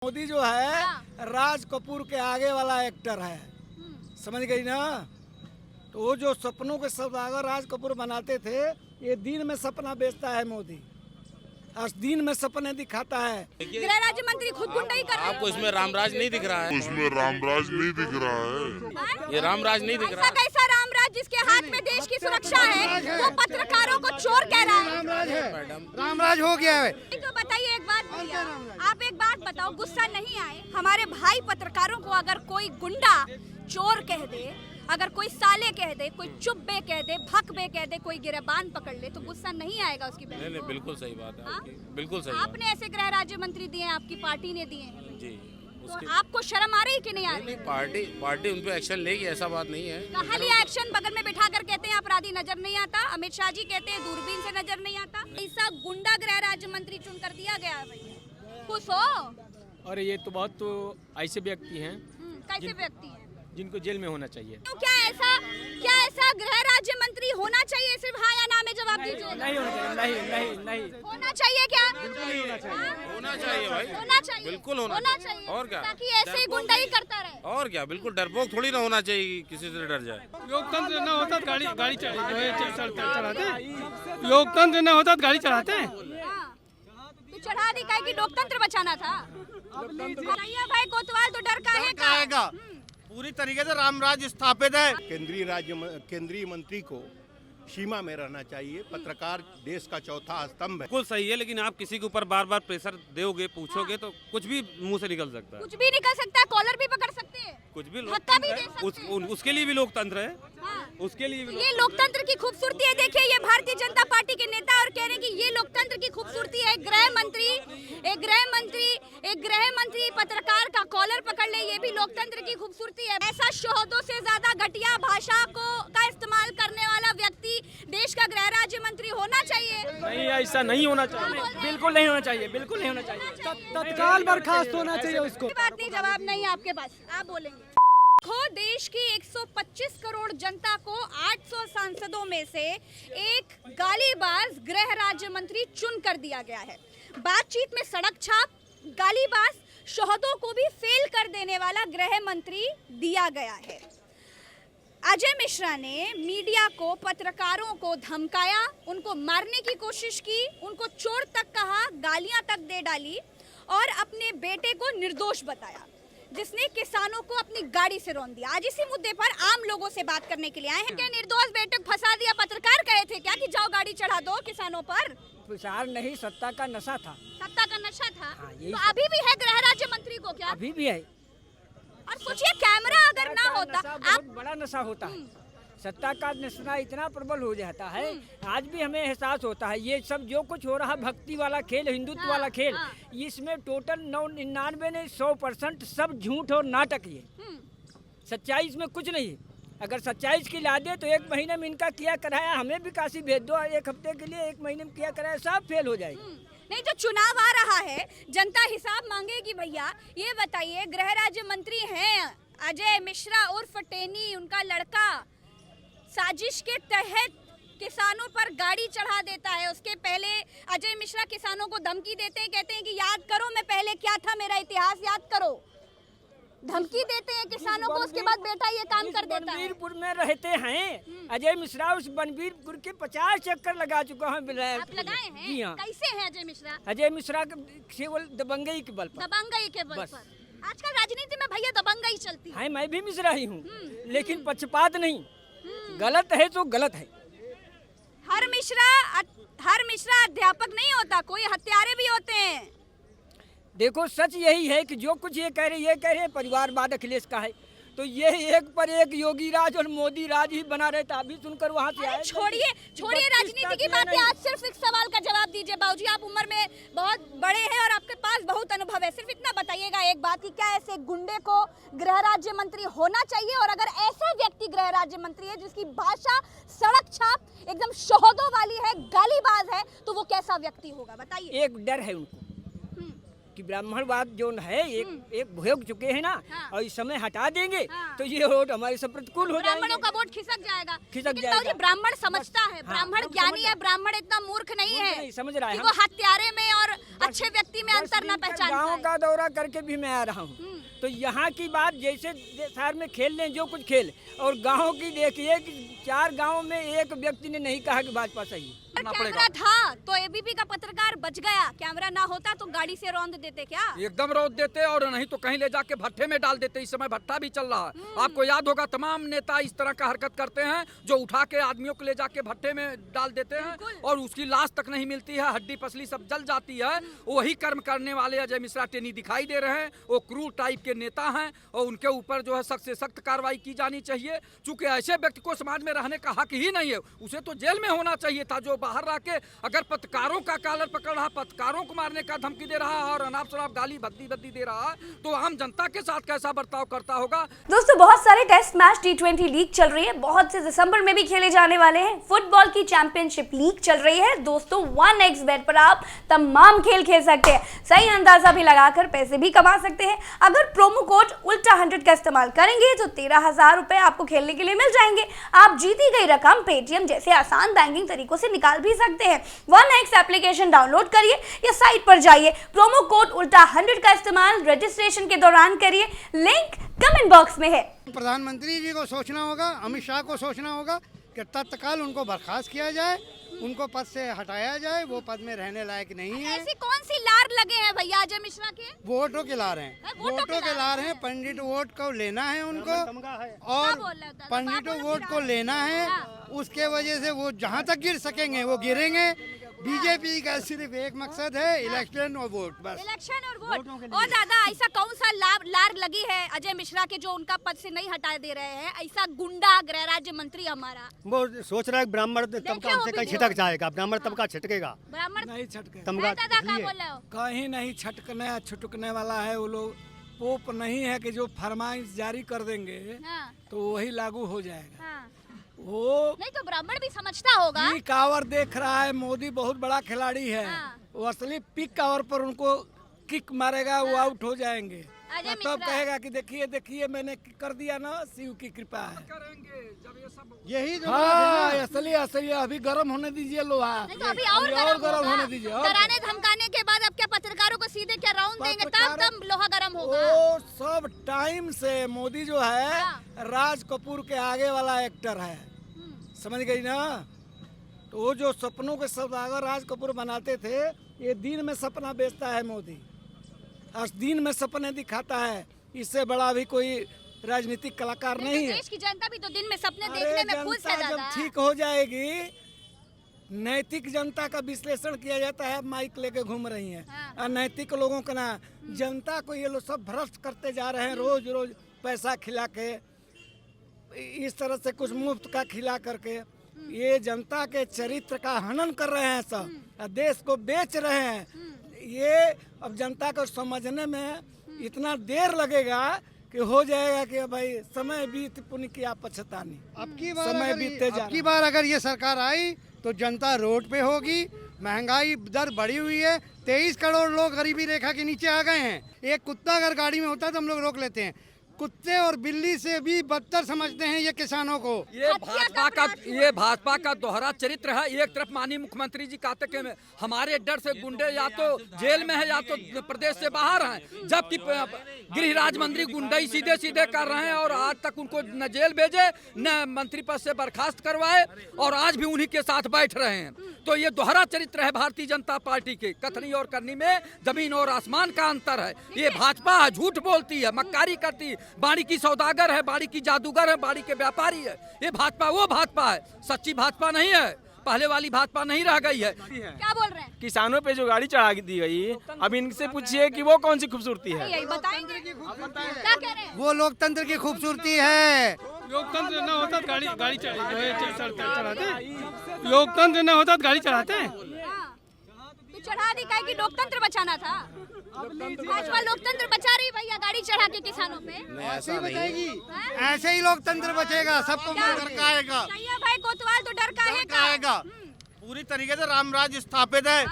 मोदी जो है राज कपूर के आगे वाला एक्टर है, समझ गई ना। तो वो जो सपनों के सौदागर राज कपूर बनाते थे, ये दिन में सपना बेचता है मोदी, आज दिन में सपने दिखाता है। गृह राज्य मंत्री खुद गुंडाई कर रहे हैं। आपको इसमें रामराज नहीं दिख रहा है? उसमें रामराज नहीं दिख रहा है। ये रामराज नहीं दिख रहा ऐसा कैसा रामराज जिसके हाथ में देश की सुरक्षा है, वो पत्रकारों को चोर कह रहा है। मैडम। रामराज हो गया है। तो बताइए एक बात भैया, आप एक बात बताओ, गुस्सा नहीं आए? हमारे भाई पत्रकारों को अगर कोई गुंडा चोर कह दे, अगर कोई साले कह दे, कोई चुप बे कह दे, भक बे कह दे, कोई गिरबान पकड़ ले, तो गुस्सा नहीं आएगा उसकी बहन नहीं को? बिल्कुल सही बात है हाँ? आपकी, बिल्कुल सही आपने ऐसे गृह राज्य मंत्री दिए हैं, आपकी पार्टी ने दिए हैं, जी। तो आपको शर्म आ रही कि नहीं आ रही? नहीं, पार्टी उन पे एक्शन लेगी, ऐसा बात नहीं है। कहाँ लिया एक्शन? बगल में बिठा कर कहते हैं अपराधी नजर नहीं आता, अमित शाह जी कहते हैं दूरबीन से नजर नहीं आता। ऐसा गुंडा गृह राज्य मंत्री चुन कर दिया गया है भैया, खुश हो? और ये तो बहुत ऐसे व्यक्ति हैं कैसे व्यक्ति है जिनको जेल में होना चाहिए। तो क्या ऐसा गृह राज्य मंत्री होना चाहिए? सिर्फ हाँ या ना में जवाब दीजिए। नहीं होना चाहिए, नहीं होना चाहिए क्या? होना चाहिए भाई, होना चाहिए, बिल्कुल होना चाहिए। और क्या? ताकि ऐसे ही गुंडाई करता रहे। और क्या, बिल्कुल डरपोक थोड़ी ना होना चाहिए, किसी से डर जाए। लोकतंत्र न होता तो गाड़ी चढ़ाते। लोकतंत्र न होता तो गाड़ी चढ़ाते। हाँ, तो चढ़ा दी काहे कि लोकतंत्र बचाना था। भैया भाई कोतवाल तो डर काहे का? पूरी तरीके से रामराज स्थापित है। केंद्रीय मंत्री को सीमा में रहना चाहिए। पत्रकार देश का चौथा स्तंभ है। बिल्कुल सही है, लेकिन आप किसी के ऊपर बार बार प्रेशर दोगे, पूछोगे तो कुछ भी मुंह से निकल सकता है। कुछ भी निकल सकता है, कॉलर भी पकड़ सकते हैं, कुछ भी धक्का भी दे लोकतंत्र सकते है, हैं। उसके लिए भी लोकतंत्र है। हाँ। उसके लिए भी ये लोकतंत्र की खूबसूरती है। देखिए, ये भारतीय जनता पार्टी के नेता और कह रहे हैं कि ये लोकतंत्र की खूबसूरती है। एक गृह मंत्री पत्रकार का कॉलर पकड़ ले, ये भी लोकतंत्र की खूबसूरती है। ऐसा शोहदों से ज्यादा घटिया भाषा का इस्तेमाल करने वाला व्यक्ति देश का गृह राज्य मंत्री होना चाहिए? नहीं, ऐसा नहीं होना चाहिए, बिल्कुल नहीं होना चाहिए, बिल्कुल नहीं होना चाहिए। तत्काल बर्खास्त होना चाहिए उसको। बात नहीं, जवाब नहीं है आपके पास, आप बोलेंगे। देश की 125 करोड़ जनता को 800 सांसदों में से एक गालीबाज गृह राज्य मंत्री चुन कर दिया गया है। बातचीत में सड़क छाप, गालीबाज, शोहदों को भी फेल कर देने वाला गृह मंत्री दिया गया है। अजय मिश्रा ने मीडिया को, पत्रकारों को धमकाया, उनको मारने की कोशिश की, उनको चोर तक कहा, गालियां तक दे डाली और अपने बेटे को निर्दोष बताया, जिसने किसानों को अपनी गाड़ी से रौंद दिया। आज इसी मुद्दे पर आम लोगों से बात करने के लिए आए हैं। क्या निर्दोष बेटे को फंसा दिया? पत्रकार कहे थे क्या कि जाओ गाड़ी चढ़ा दो किसानों पर? विचार नहीं, सत्ता का नशा था। सत्ता का नशा था। हाँ, यही तो अभी भी है गृह राज्य मंत्री को क्या? अभी भी है। और सोचिए, कैमरा अगर ना होता, आप बड़ा नशा होता है। सत्ता का नशा इतना प्रबल हो जाता है, आज भी हमें एहसास होता है। ये सब जो कुछ हो रहा, भक्ति वाला खेल, हिंदुत्व वाला खेल, इसमें टोटल 99 नहीं 100% सब झूठ और नाटक। ये सच्चाई इसमें कुछ नहीं। अगर सच्चाई की ला दे तो 1 महीने में इनका किया कराया हमें भी काशी भेज दो, 1 हफ्ते के लिए 1 महीने में किया कराया सब फेल हो जाएगा। नहीं, जो चुनाव आ रहा है, जनता हिसाब मांगेगी। भैया ये बताइए, गृह राज्य मंत्री हैं अजय मिश्रा उर्फ टेनी, उनका लड़का साजिश के तहत किसानों पर गाड़ी चढ़ा देता है। उसके पहले अजय मिश्रा किसानों को धमकी देते हैं, कहते हैं कि याद करो मैं पहले क्या था, मेरा इतिहास याद करो। धमकी देते हैं किसानों को, उसके बाद बेटा ये काम कर देता है। बनबीरपुर में रहते हैं अजय मिश्रा, उस बनबीरपुर के 50 चक्कर लगा चुका हूँ। आप लगाए हैं? जी हाँ। कैसे हैं अजय मिश्रा? अजय मिश्रा केवल दबंगई के बल पर। दबंगई के बल बस। पर। आजकल राजनीति में भैया दबंगई चलती है। मैं भी मिश्रा ही हूँ, लेकिन पक्षपात नहीं। गलत है तो गलत है। हर मिश्रा अध्यापक नहीं होता, कोई हत्यारे भी होते हैं। देखो, सच यही है कि जो कुछ ये कह रहे हैं परिवारवाद अखिलेश का है, तो ये एक पर एक योगी राज और मोदी राज ही बना रहता। अभी सुनकर वहाँ से आए। छोड़िए राजनीति की बातें, आज सिर्फ एक सवाल का जवाब दीजिए। बाबूजी, आप उम्र में बहुत बड़े हैं और आपके पास बहुत अनुभव है, सिर्फ इतना बताइएगा एक बात कि क्या ऐसे गुंडे को गृह राज्य मंत्री होना चाहिए? और अगर ऐसा व्यक्ति गृह राज्य मंत्री है जिसकी भाषा सड़क छाप एकदम शोहदों वाली है, गालीबाज है, तो वो कैसा व्यक्ति होगा? बताइए। एक डर है उनको कि ब्राह्मणवाद जो है एक भोग चुके हैं ना, हाँ। और इस समय हटा देंगे हाँ। तो ये वोट हमारे सब प्रतिकूल हो ब्राह्मणों जाएंगे। का वोट खिसक जाएगा। खिसक लेकिन जाएगा। ताऊ जी, ब्राह्मण समझता है, हाँ, ब्राह्मण हम ज्ञानी समझ है, ब्राह्मण इतना मूर्ख नहीं है नहीं, समझ रहा है कि हम। वो हत्यारे में और अच्छे व्यक्ति में अंतर न पहचान गाँव पाए। का दौरा करके भी मैं आ रहा हूँ, तो यहाँ की बात जैसे शहर में खेल लें जो कुछ खेल, और गाँव की देखिए कि 4 गाँव में एक व्यक्ति ने नहीं कहा कि भाजपा सही है। कैमरा था तो एबीपी का पत्रकार बच गया, कैमरा ना होता तो गाड़ी से रौंद देते क्या? एकदम रोक देते, और नहीं तो कहीं ले जाके भट्टे में डाल देते। इस समय भट्टा भी चल रहा है। आपको याद होगा तमाम नेता इस तरह का हरकत करते हैं, जो उठा के आदमियों को ले जाके भट्टे में डाल देते हैं और उसकी लाश तक नहीं मिलती है, हड्डी पसली सब जल जाती है। वही कर्म करने वाले अजय मिश्रा टेनी दिखाई दे रहे हैं। वो क्रूर टाइप के नेता हैं और उनके ऊपर जो है सख्त से सख्त कार्रवाई की जानी चाहिए। चूंकि ऐसे व्यक्ति को समाज में रहने का हक ही नहीं है, उसे तो जेल में होना चाहिए था। जो बाहर रह के अगर पत्रकारों का कॉलर पकड़ रहा, पत्रकारों को मारने का धमकी दे रहा है और अनाप शनाप गाली भद्दी दे रहा है, तो आम जनता के साथ कैसा बर्ताव करता होगा। दोस्तों, बहुत सारे टेस्ट मैच T20 लीग चल रही है, बहुत से दिसंबर में भी खेले जाने वाले हैं। फुटबॉल की चैंपियनशिप लीग चल रही है दोस्तों। 1xBet पर आप तमाम खेल खेल सकते हैं, सही अंदाजा भी लगाकर पैसे भी कमा सकते हैं। अगर प्रोमो कोड उल्टा100 का इस्तेमाल करेंगे तो 13,000 रुपए आपको खेलने के लिए मिल जाएंगे। आप जीती गई रकम पेटीएम जैसे आसान बैंकिंग तरीकों से निकाल भी सकते हैं। 1x एप्लीकेशन डाउनलोड करिए या साइट पर जाइए, प्रोमो कोड उल्टा100 का इस्तेमाल रजिस्ट्रेशन के दौरान करिए, लिंक कमेंट बॉक्स में है। प्रधानमंत्री जी को सोचना होगा, अमित शाह को सोचना होगा कि तत्काल उनको बर्खास्त किया जाए, उनको पद से हटाया जाए, वो पद में रहने लायक नहीं है। ऐसी कौन सी लार लगे हैं भैया अजय मिश्रा के? वोटों के लार हैं, वोटों के लार हैं। पंडित वोट को लेना है उनको, और पंडितों वोट को लेना है। उसके वजह से वो जहाँ तक गिर सकेंगे वो गिरेंगे। बीजेपी का सिर्फ एक मकसद है, इलेक्शन और वोट, बस इलेक्शन और वोट। और दादा, ऐसा कौन सा लार लगी है अजय मिश्रा के जो उनका पद से नहीं हटा दे रहे हैं? ऐसा गुंडा गृह राज्य मंत्री हमारा वो सोच रहा है ब्राह्मण तबका हमसे कहीं छिटक जाएगा, ब्राह्मण तबका छिटकेगा। ब्राह्मण नहीं छटके, दादा क्या बोल रहे हो? कहीं नहीं छटकने वाला है। वो लोग पोप नहीं है कि जो फरमाइश जारी कर देंगे हाँ, तो वही लागू हो जाएगा। हाँ। वो नहीं तो ब्राह्मण भी समझता होगा। पीक आवर देख रहा है, मोदी बहुत बड़ा खिलाड़ी है। हाँ। वो असली पीक आवर पर उनको किक मारेगा, वो आउट हो जाएंगे। अजय तब मिश्रा कहेगा कि देखिए मैंने कर दिया ना, शिव की कृपा है। यही जो हाँ, असली अभी गर्म होने दीजिए लोहा, नहीं तो अभी और गर्म होने दीजिए। और डराने धमकाने के बाद अब क्या पत्रकारों को सीधे क्या राउंड देंगे? तब लोहा गर्म होगा। वो सब टाइम से मोदी जो है हाँ। राज कपूर के आगे वाला एक्टर है, समझ गई ना। तो वो जो सपनों के सौदागर राज कपूर बनाते थे, ये दिन में सपना बेचता है मोदी, और दिन में सपने दिखाता है। इससे बड़ा भी कोई राजनीतिक कलाकार नहीं है। देश की जनता भी तो दिन में सपने देखने में खुश है जनता जब दादा। ठीक हो जाएगी, नैतिक जनता का विश्लेषण किया जाता है, माइक लेके घूम रही हैं। हाँ। अनैतिक लोगों का ना, जनता को ये लोग सब भ्रष्ट करते जा रहे हैं, रोज रोज पैसा खिला के, इस तरह से कुछ मुफ्त का खिला करके ये जनता के चरित्र का हनन कर रहे हैं सब, और देश को बेच रहे हैं। ये अब जनता को समझने में इतना देर लगेगा कि हो जाएगा कि भाई समय बीत पुण्य किया पछतानी। अब की बार अगर ये सरकार आई तो जनता रोड पे होगी। महंगाई दर बढ़ी हुई है, 23 करोड़ लोग गरीबी रेखा के नीचे आ गए हैं। एक कुत्ता अगर गाड़ी में होता है तो हम लोग रोक लेते हैं, कुत्ते और बिल्ली से भी बदतर समझते हैं ये किसानों को। ये भाजपा का दोहरा चरित्र है। एक तरफ माननीय मुख्यमंत्री जी कहते कि हमारे डर से गुंडे या तो जेल में है या तो प्रदेश से बाहर हैं, जबकि गृह राज्य मंत्री गुंडई सीधे कर रहे हैं और आज तक उनको न जेल भेजे न मंत्री पद से बर्खास्त करवाए, और आज भी उन्हीं के साथ बैठ रहे हैं। तो ये दोहरा चरित्र है भारतीय जनता पार्टी के। कथनी और करनी में जमीन और आसमान का अंतर है। ये भाजपा झूठ बोलती है, मक्कारी करती है, बाड़ी की सौदागर है, बाड़ी की जादूगर है, बाड़ी के व्यापारी है। ये भाजपा वो भाजपा है, सच्ची भाजपा नहीं है, पहले वाली भाजपा नहीं रह गई है। क्या बोल रहे हैं? किसानों पे जो गाड़ी चढ़ा दी गई, अब इनसे पूछिए कि वो कौन सी खूबसूरती है। यही बताएंगे, क्या कह रहे हैं? वो लोकतंत्र की खूबसूरती है। लोकतंत्र न होता गाड़ी चढ़ाते, लोकतंत्र न होता गाड़ी चढ़ाते। हाँ, तो चढ़ा दी काहे कि लोकतंत्र बचाना था। भाजपा लोकतंत्र बचा रही भैया, गाड़ी चढ़ा के किसानों पे। ऐसे ही बचेगी, ऐसे ही लोकतंत्र बचेगा, सबको डर का आएगा। भाई कोतवाल तो डर का है। पूरी तरीके से राम राज्य स्थापित है।